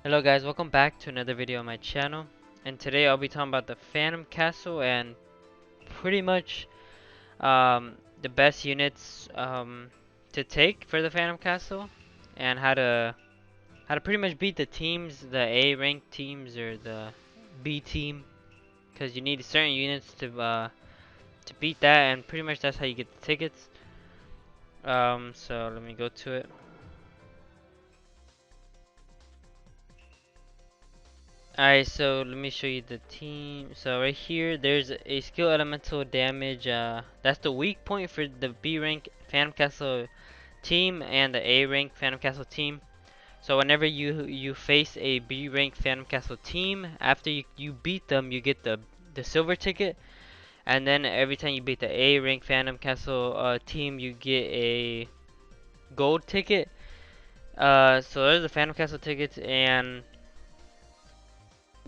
Hello guys, welcome back to another video on my channel. And today I'll be talking about the Phantom Castle and pretty much the best units to take for the Phantom Castle and how to pretty much beat the teams, the A rank teams or the B team, because you need certain units to beat that, and pretty much that's how you get the tickets. So let me go to it. Alright, so let me show you the team. So right here, there's a skill elemental damage. That's the weak point for the B rank Phantom Castle team and the A rank Phantom Castle team. So whenever you face a B rank Phantom Castle team, after you beat them, you get the silver ticket, and then every time you beat the A rank Phantom Castle team, you get a gold ticket. So there's the Phantom Castle tickets, and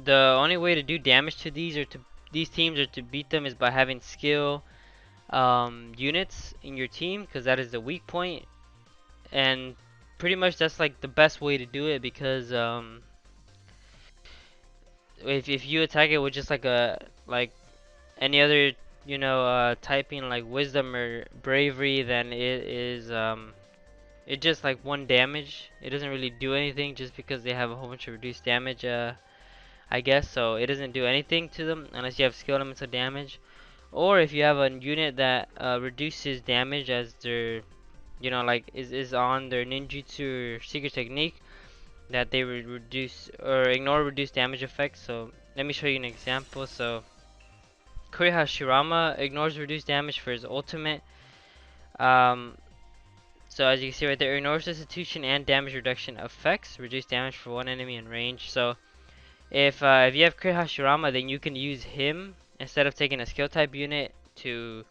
the only way to do damage to these teams or to beat them is by having skill units in your team, because that is the weak point, and pretty much that's like the best way to do it, because if you attack it with just like any other typing like wisdom or bravery, then it is it just like one damage. It doesn't really do anything just because they have a whole bunch of reduced damage, I guess. So it doesn't do anything to them unless you have skill elements of damage. Or if you have a unit that reduces damage as their, like is on their ninjutsu or secret technique, that they would reduce or ignore reduced damage effects. So let me show you an example. So Kuriha Shirama ignores reduced damage for his ultimate. Um, so as you can see right there, ignores substitution and damage reduction effects, reduce damage for one enemy in range. So if you have Krit Hashirama, then you can use him instead of taking a skill type unit to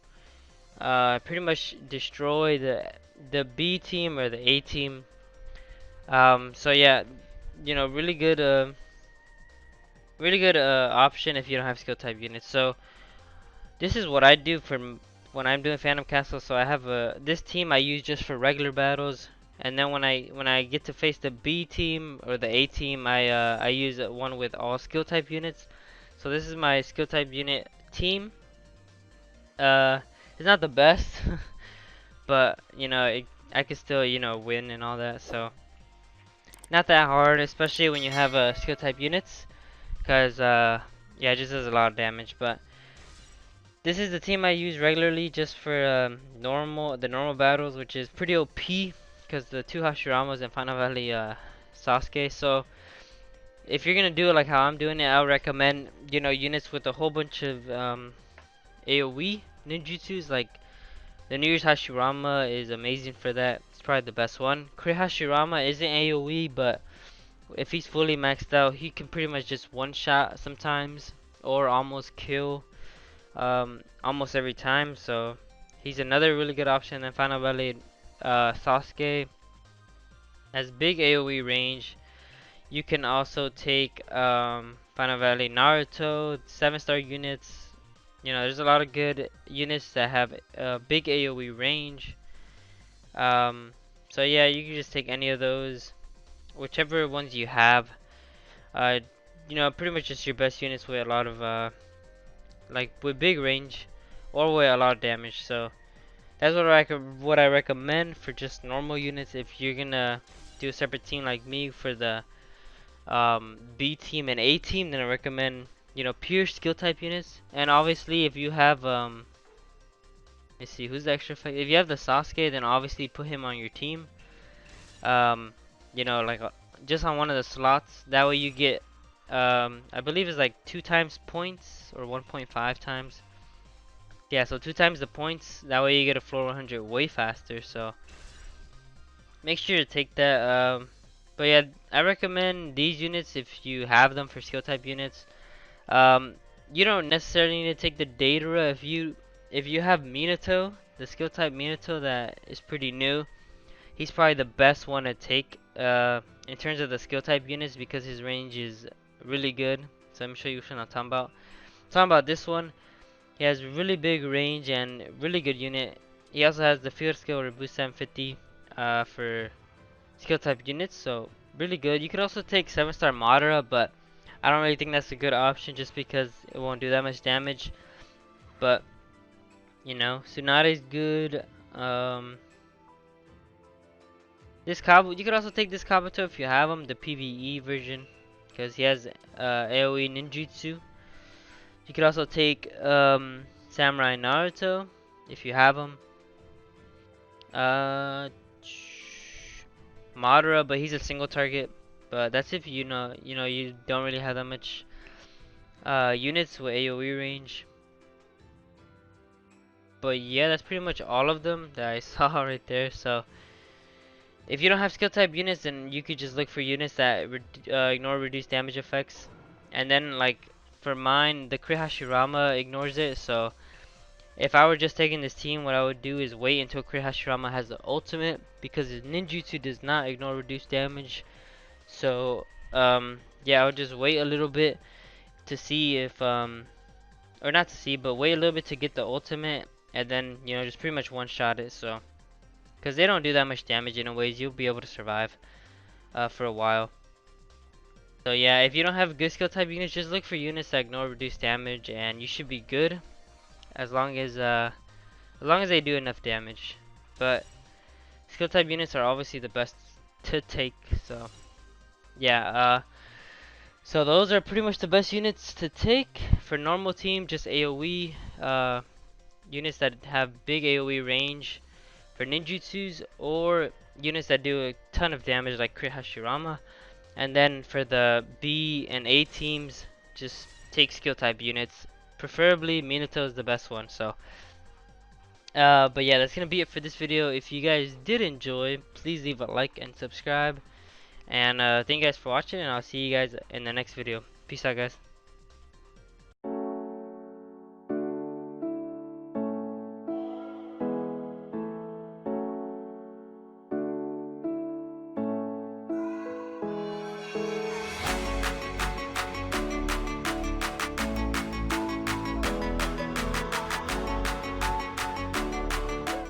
pretty much destroy the B team or the A team. So yeah, really good option if you don't have skill type units. So this is what I do for when I'm doing Phantom Castle. So I have this team I use just for regular battles, and then when I get to face the B team or the A team, I use one with all skill type units. So this is my skill type unit team. Uh, it's not the best, but I can still win and all that. So not that hard, especially when you have skill type units, cause yeah, it just does a lot of damage. But this is the team I use regularly just for the normal battles, which is pretty OP because the two Hashiramas and Final Valley Sasuke. So if you're gonna do it like how I'm doing it, I would recommend units with a whole bunch of AOE ninjutsus. Like the New Year's Hashirama is amazing for that. It's probably the best one. Kri Hashirama isn't AOE, but if he's fully maxed out, he can pretty much just one shot sometimes or almost kill almost every time. So he's another really good option. And Final Valley Sasuke has big AoE range. You can also take Final Valley Naruto, 7-star units. There's a lot of good units that have a big AoE range. Um, so yeah, you can just take any of those, whichever ones you have. Uh, pretty much just your best units with a lot of like with big range or with a lot of damage. So that's what I recommend for just normal units. If you're gonna do a separate team like me for the B team and A team, then I recommend pure skill type units. And obviously, if you have let's see who's the extra fight. If you have the Sasuke, then obviously put him on your team. Um, like just on one of the slots. That way you get I believe it's like 2 times points or 1.5 times. Yeah, so 2 times the points. That way you get a floor 100 way faster. So make sure to take that. But yeah, I recommend these units if you have them for skill type units. Um, you don't necessarily need to take the Datara if you have Minato, the skill type Minato that is pretty new. He's probably the best one to take in terms of the skill type units because his range is really good. So let me show you which one I'm talking about. Talking about this one. He has really big range and really good unit. He also has the field skill Reboost 750 for skill type units, so really good. You could also take 7-star Madara, but I don't really think that's a good option just because it won't do that much damage. But you know, Tsunade's good. Um, this Kabu, you could also take this Kabuto if you have him, the PvE version, because he has AoE ninjutsu. You could also take Samurai Naruto if you have him. Uh, Madara, but he's a single target. But that's if you know you don't really have that much units with AoE range. But yeah, that's pretty much all of them that I saw right there. So if you don't have skill type units, then you could just look for units that ignore reduced damage effects. And then like for mine, the Crit Hashirama ignores it. So if I were just taking this team, what I would do is wait until Crit Hashirama has the ultimate, because his ninjutsu does not ignore reduced damage. So yeah, I would just wait a little bit to see if or not to see, but wait a little bit to get the ultimate, and then you know just pretty much one shot it. So because they don't do that much damage in a ways, you'll be able to survive for a while. So yeah, if you don't have good skill type units, just look for units that ignore reduced damage, and you should be good as long as they do enough damage. But skill type units are obviously the best to take. So yeah, so those are pretty much the best units to take for normal team. Just AOE units that have big AOE range for ninjutsus, or units that do a ton of damage like Crit Hashirama. And then for the B and A teams, just take skill type units. Preferably Minato is the best one. So but yeah, that's gonna be it for this video. If you guys did enjoy, please leave a like and subscribe. And thank you guys for watching, and I'll see you guys in the next video. Peace out, guys.